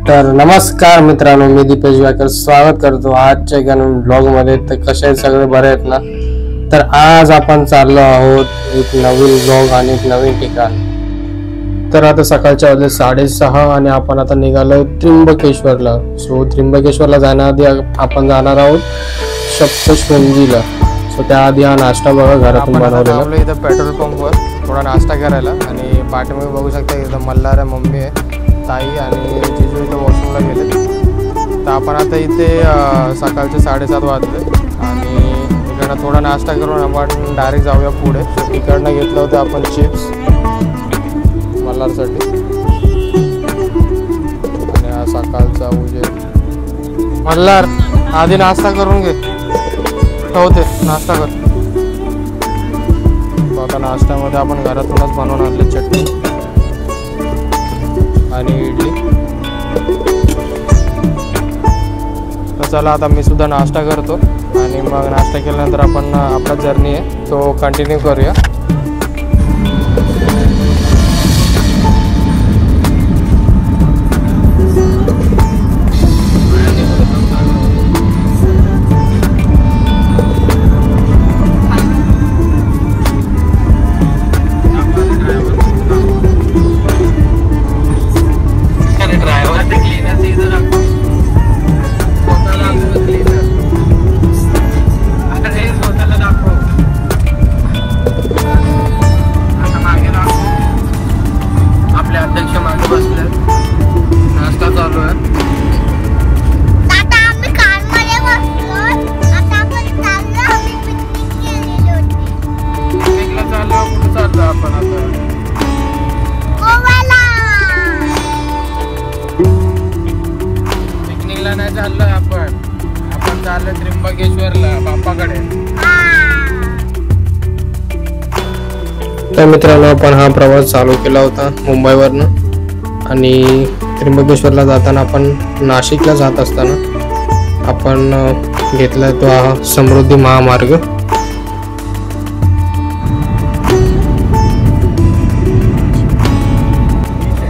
तर नमस्कार मित्रांनो, मी दीपेश वाकर स्वागत करतो आजच्या एका नवीन ब्लॉग मध्ये। तर कसे आहेत सगळे, बरे आहेत ना? तर आज आपण चाललो आहोत एक नवीन ब्लॉग आणि एक नवीन ठिकाण। तर आता सकाळच्या वाजले 6:30 आणि आपण आता निघालो त्र्यंबकेश्वरला। सो त्र्यंबकेश्वरला जाण्याआधी आपण जाणार आहोत सप्तशृंगीला। सो त्याआधी हा नाश्ता बघा घरातून बनवलेला। इथं पेट्रोल पंपवर थोडा नाश्ता करायला आणि पाठीमागे बघू शकता इथं मल्हार मम्मी आहे, ताई आणि जिजू इथं वॉशरूमला गेले। तर आपण आता इथे सकाळचे 7:30 वाजले आणि इकडनं थोडा नाश्ता करून आपण डायरेक्ट जाऊया पुढे। इकडनं घेतलं होतं आपण चिप्स मल्हारसाठी आणि हा सकाळचा उजेड। मल्हार आधी नाश्ता करून घे, होते नाश्ता कर। तो आता नाश्त्यामध्ये आपण घरातूनच बनवून आणले चटणी आणि इडली। तर चला आता मी सुद्धा नाश्ता करतो आणि मग नाश्ता केल्यानंतर आपण आपला जर्नी आहे तो कंटिन्यू करूया। नाही चाललोय आपण चाललोय त्र्यंबकेश्वरला बाप्पाकडे। तर मित्रांनो, आपण हा प्रवास चालू केला होता मुंबईवरनं आणि त्र्यंबकेश्वरला जाताना आपण नाशिकला जात असताना आपण घेतला तो हा समृद्धी महामार्ग।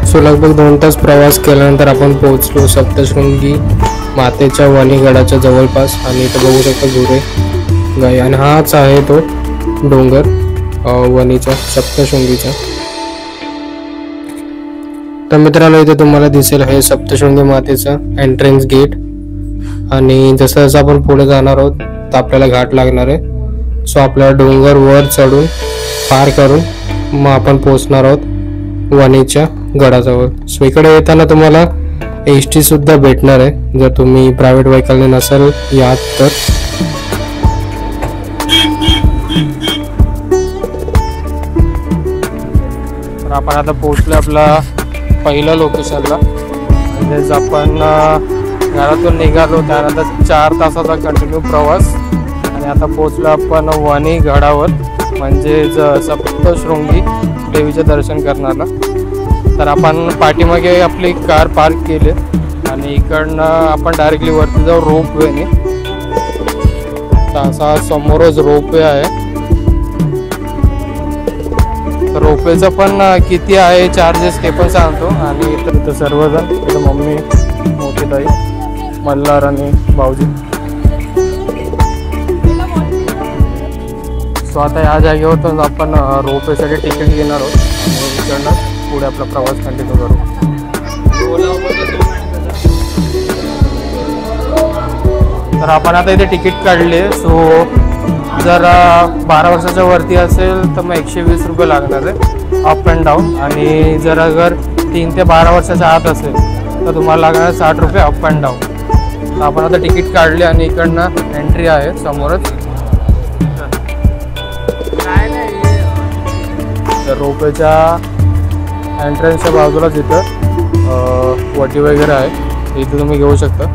सो लगभग 2 तास प्रवास केल्यानंतर आपण पोहोचलो सप्तशृंगी मातेच्या वणीगडाच्या जवळपास। आणि इथे बघू शकता गुरे गाय आणि हाच आहे तो डोंगर वणीचा सप्तशृंगीचा। तर मित्रांनो, इथे तुम्हाला दिसेल हे सप्तशृंगी मातेचं एंट्रन्स गेट आणि जसं जसं आपण पुढे जाणार आहोत तर आपल्याला घाट लागणार आहे। सो आपल्याला डोंगर वर चढून पार करून मग आपण पोहोचणार आहोत वणीच्या गडाजवळ। सो इकडे येताना तुम्हाला एसटी सुद्धा भेटणार आहे जर तुम्ही प्रायव्हेट व्हेकलने नसेल यात तर। आपण आता पोहोचलो आपला पहिल्या लोकेशनला। म्हणजे आपण घरातून निघालो त्यानंतर 4 तासाचा कंटिन्यू प्रवास आणि आता पोहोचलो आपण वणी गडावर म्हणजे सप्तशृंगी देवीचे दर्शन करण्याला। तर आपण पाठीमागे आपली कार पार्क केली आणि इकडनं आपण डायरेक्टली वरती जाऊ रोपवेने। असा समोरच रोपवे आहे। तर रोपवेचं पण किती आहे चार्जेस ते पण सांगतो। आणि इथं सर्वजण, इथं मम्मी, मोठी ताई, मल्हार आणि भाऊजी। सो आता या जागेवर आपण रोपवेसाठी तिकीट घेणार आहोत आणि इकडनं पुढे आपला प्रवास कंटिन्यू करू। तर आपण आता इथे तिकीट काढले। सो जर 12 वर्षाच्या वरती असेल तर मग 120 रुपये लागणार आहे अप अँड डाऊन आणि जर अगर 3 ते 12 वर्षाच्या आत असेल तर तुम्हाला लागणार 60 रुपये अप अँड डाऊन। तर आपण आता तिकीट काढले आणि इकडनं एंट्री आहे समोरच। तर रोपवेच्या एंट्रन्सच्या बाजूलाच इथं वटी वगैरे आहे, इथे तुम्ही घेऊ शकता।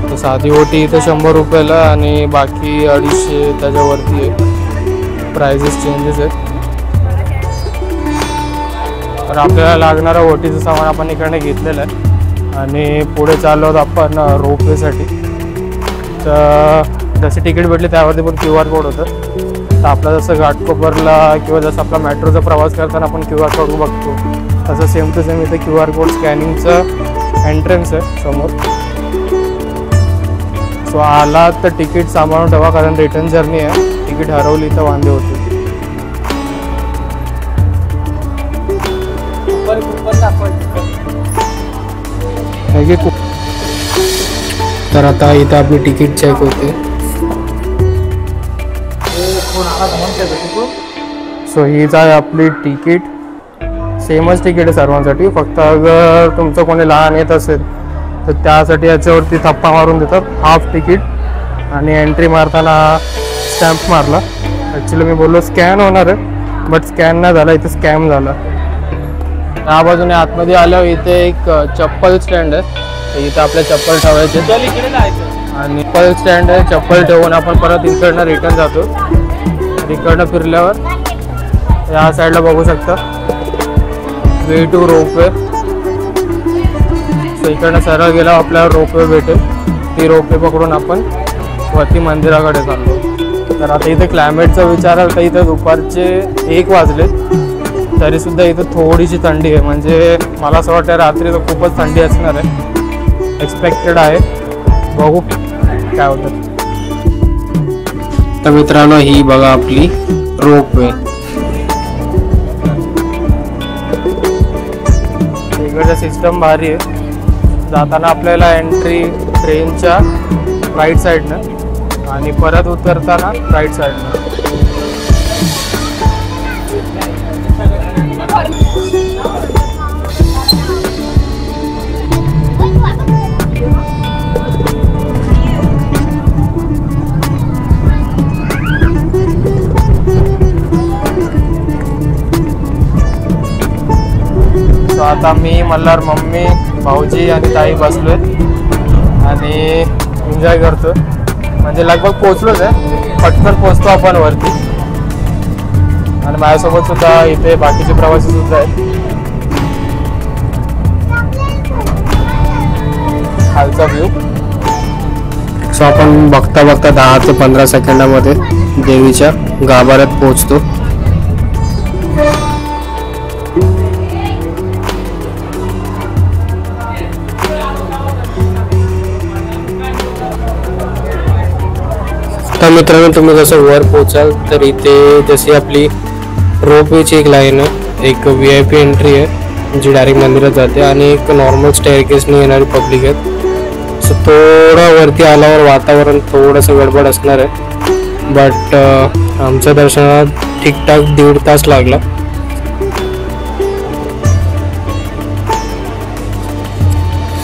तर साधी ओटी इथं 100 रुपयाला आणि बाकी 250 त्याच्यावरती आहे। प्राइजेस चेंजेस आहेत। तर आपल्याला लागणारा ओटीचं सामान आपण इकडे घेतलेलं आहे आणि पुढे चाललो आहोत आपण रोपवेसाठी। तर जसे तिकीट भेटले त्यावरती पण QR कोड होतं। तर आपला जसं घाटकोपरला किंवा जसं आपला मेट्रोचा प्रवास करताना आपण QR कोड बघतो तसं सेम टू सेम इथे QR कोड स्कॅनिंगचं एंट्रन्स आहे समोर. सो आला तर तिकीट सांभाळून ठेवा, कारण रिटर्न जर्नी आहे. तिकीट हरवली तर वांदे होते. तर आता इथं आपली तिकीट चेक होते. सो हीच आहे आपली तिकीट. सेमच तिकीट आहे सर्वांसाठी, फक्त अगर तुमचं कोणी लहान येत असेल तर त्यासाठी याच्यावरती थप्पा मारून देतात हाफ तिकीट. आणि एंट्री मारताना स्टॅम्प मारला. ॲक्च्युली मी बोललो स्कॅन होणार आहे, बट स्कॅन नाही झाला, इथे स्कॅम झाला. त्या बाजूने आतमध्ये आल्यावर इथे एक चप्पल स्टँड आहे. इथं आपल्या चप्पल ठेवायचे आणि चप्पल स्टँड आहे. चप्पल ठेवून आपण परत इकडनं रिटर्न जातो. इकडनं फिरल्यावर या साईडला बघू शकता वे टू रोपवे. सो इकडनं सरळ गेल्यावर आपल्याला रोपवे भेटेल. ती रोपवे पकडून आपण वरती मंदिराकडे चाललो. तर आता इथे क्लायमेटचा विचार तर इथे दुपारचे 1 वाजले तरीसुद्धा इथं थोडीशी थंडी आहे. म्हणजे मला असं वाटतं रात्री तर खूपच थंडी असणार आहे. एक्सपेक्टेड आहे, बघू काय होतं. तर मित्रांनो ही बघा आपली रोपवे. इकडचं सिस्टम भारी आहे. जाताना आपल्याला एंट्री ट्रेनच्या राईट साईडनं आणि परत उतरताना राईट साईडनं. आता मी मल्हार, मम्मी, भाऊजी आणि ताई बसलोय आणि एन्जॉय करतो. म्हणजे लगभग पोचलोच आहे, पटकन पोचतो आपण वरती. आणि माझ्यासोबत सुद्धा इथे बाकीचे प्रवासी सुद्धा आहेत. खालचा व्ह्यू. सो आपण बघता बघता 10 ते 15 सेकंदामध्ये देवीच्या गाभाऱ्यात पोहोचतो. तर मित्रांनो तुम्ही जसं वर पोचाल तर इथे जशी आपली रोपवेची एक लाईन आहे, एक VIP एंट्री आहे जी डायरेक्ट मंदिरात जाते आणि एक नॉर्मल स्टेअरकेसने येणारी पब्लिक आहे. सो थोडं वरती आल्यावर वातावरण थोडंसं गडबड असणार आहे, बट आमच्या दर्शनात ठीकठाक 1.5 तास लागला.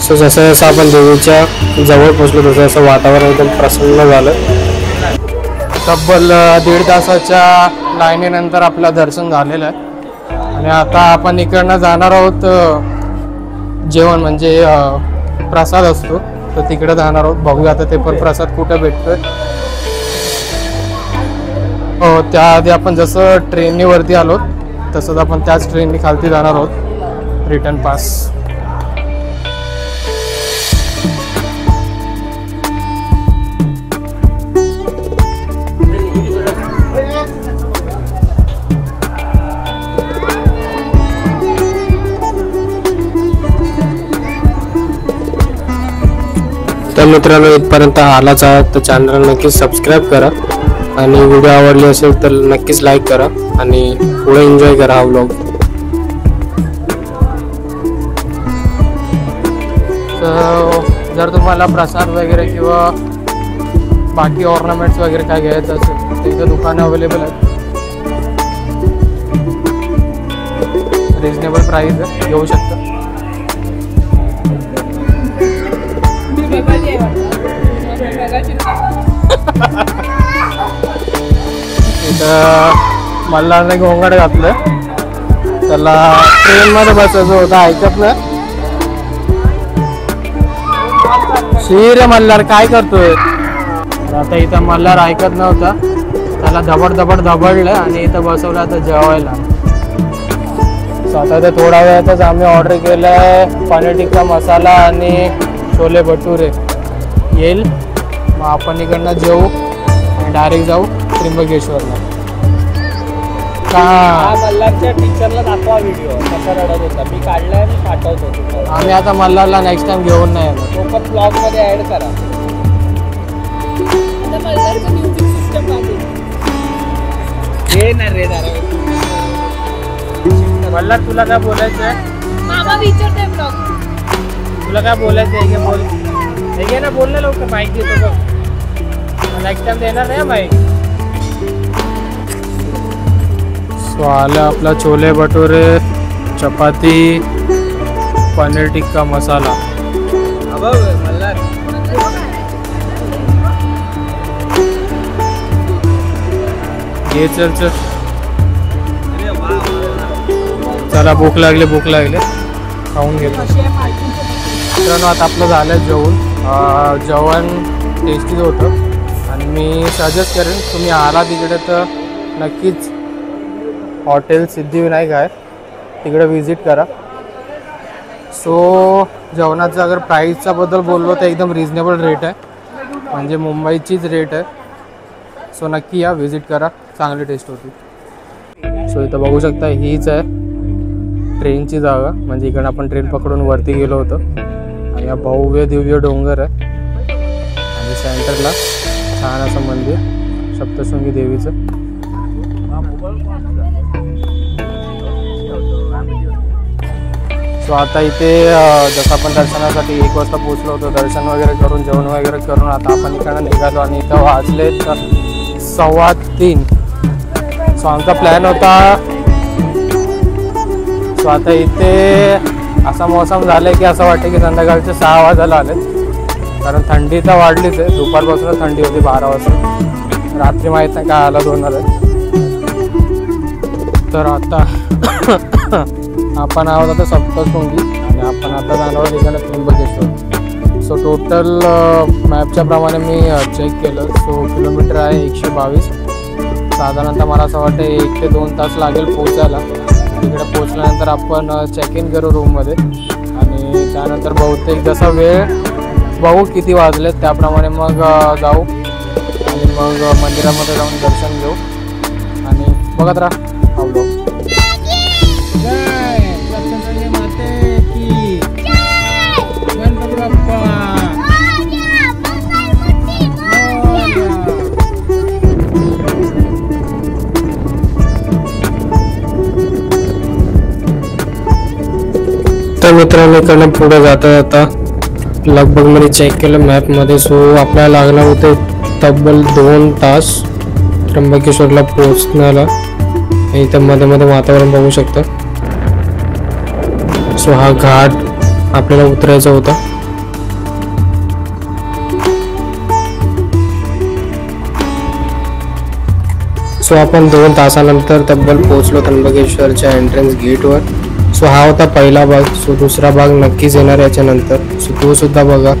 सो जसं जसं आपण देवीच्या जवळ पोचलो तसं असं वातावरण एकदम प्रसन्न झालं. तब्बल 1.5 तासाच्या लाईनीनंतर आपलं दर्शन झालेलं आहे. आणि आता आपण इकडनं जाणार आहोत जेवण, म्हणजे प्रसाद असतो तर तिकडे जाणार आहोत. बघूया आता ते पण प्रसाद कुठे भेटतोय. हो, त्याआधी आपण जसं ट्रेननी वरती आलो तसंच आपण त्याच ट्रेननी खालती जाणार आहोत रिटर्न पास. तर मित्रांनो इथपर्यंत आलाच आहात तर चॅनल नक्कीच सबस्क्राईब करा आणि व्हिडिओ आवडली असेल तर नक्कीच लाईक करा आणि पुढे एन्जॉय करा हा व्लॉग. जर तुम्हाला प्रसाद वगैरे किंवा बाकी ऑर्नामेंट्स वगैरे काय घ्यायचं असेल तर इथं दुकानं अवेलेबल आहेत. रिजनेबल प्राईस आहे, घेऊ शकता. इथं मल्हारने घोंगाड घातलं, त्याला ट्रेनमध्ये बसायचं होतं, ऐकत ना. रे मल्हार काय करतोय. आता इथं मल्हार ऐकत नव्हता, त्याला धबड धबडलं आणि इथं बसवलं आता जेवायला. आता ते थोड्या वेळातच आम्ही ऑर्डर केलंय पनीर टिक्का मसाला आणि छोले भटुरे येईल. मग आपण इकडनं जेवू आणि डायरेक्ट जाऊ त्र्यंबकेश्वरला. का मल्हारच्या टीचरला दाखवा व्हिडिओ कसा रडत होता. मी काढलाय आणि पाठवतो तुम्हाला. आम्ही आता मल्हारला नेक्स्ट टाइम घेऊन नाही येणार. तो पण ब्लॉग मध्ये ऍड करा. हे ना रे मल्हार तुला काय बोलायचंय? मामा विचारते ब्लॉग. तुला काय बोलायचं आहे? बोल हे ना, बोल ना लवकर. माईक देतो बघ. नेक्स्ट टाइम देणार नाही माईक. सो आलं आपला छोले भटुरे, चपाती, पनीर टिक्का मसाला. मल्हार घे चल चल. चला भूक लागली खाऊन घेतो. मित्रांनो आता आपलं झालं जेवण टेस्टीच होतं आणि मी सजेस्ट करेन तुम्ही आला तिकडे तर नक्कीच हॉटेल सिद्धिविनायक आहे, तिकडे विजिट करा. सो जेवणाचं अगर प्राईसचा बद्दल बोललो तर एकदम रिजनेबल रेट आहे, म्हणजे मुंबईचीच रेट आहे. सो नक्की या, विजिट करा, चांगली टेस्ट होती. सो इथं बघू शकता हीच आहे ट्रेनची जागा, म्हणजे इकडे आपण ट्रेन पकडून वरती गेलो होतो. आणि हा भव्य दिव्य डोंगर आहे आणि सेंटरला छान असं मंदिर सप्तशृंगी देवीचं. सो आता इथे जसं आपण दर्शनासाठी 1 वाजता पोचलो होतो, दर्शन वगैरे करून जेवण वगैरे करून आता आपण इकडं निघालो आणि इथं वाजले 3:15. सो आमचा प्लॅन होता. सो आता इथे असा मोसम झाला आहे की असं वाटतं की संध्याकाळचे 6 वाजायला आले, कारण थंडी तर वाढलीच आहे. दुपारपासूनच थंडी होती 12 वाजता. रात्री माहीत नाही काय आला होणार आहे. तर आता आपण आहोत आता सप्तशृंगी आणि आपण आता जाणार आहोत इकडे त्र्यंबकेश्वर. सो टोटल मॅपच्या प्रमाणे मी चेक केलं. सो किलोमीटर आहे 122. साधारणतः मला असं वाटतं 1 ते 2 तास लागेल पोचायला. तिकडे पोचल्यानंतर आपण चेक इन करू रूममध्ये आणि त्यानंतर बहुतेक जसा वेळ बघू किती वाजले त्याप्रमाणे मग जाऊ आणि मग मंदिरामध्ये जाऊन दर्शन घेऊ आणि बघत राहा आवडो. तर मित्रांनो इकडनं पुढे जाता जाता लगभग मध्ये चेक केलं मॅपमध्ये. सो आपल्याला लागणार होते तब्बल 2 तास त्र्यंबकेश्वरला पोहोचण्याला. इथं मध्ये मध्ये वातावरण बघू शकता. सो हा घाट आपल्याला उतरायचा होता. सो आपण 2 तासानंतर तब्बल पोहोचलो त्र्यंबकेश्वरच्या एंट्रन्स गेटवर. सो हा होता पहिला भाग. सो दुसरा भाग नक्कीच येणार याच्यानंतर. सो तो सुद्धा बघा.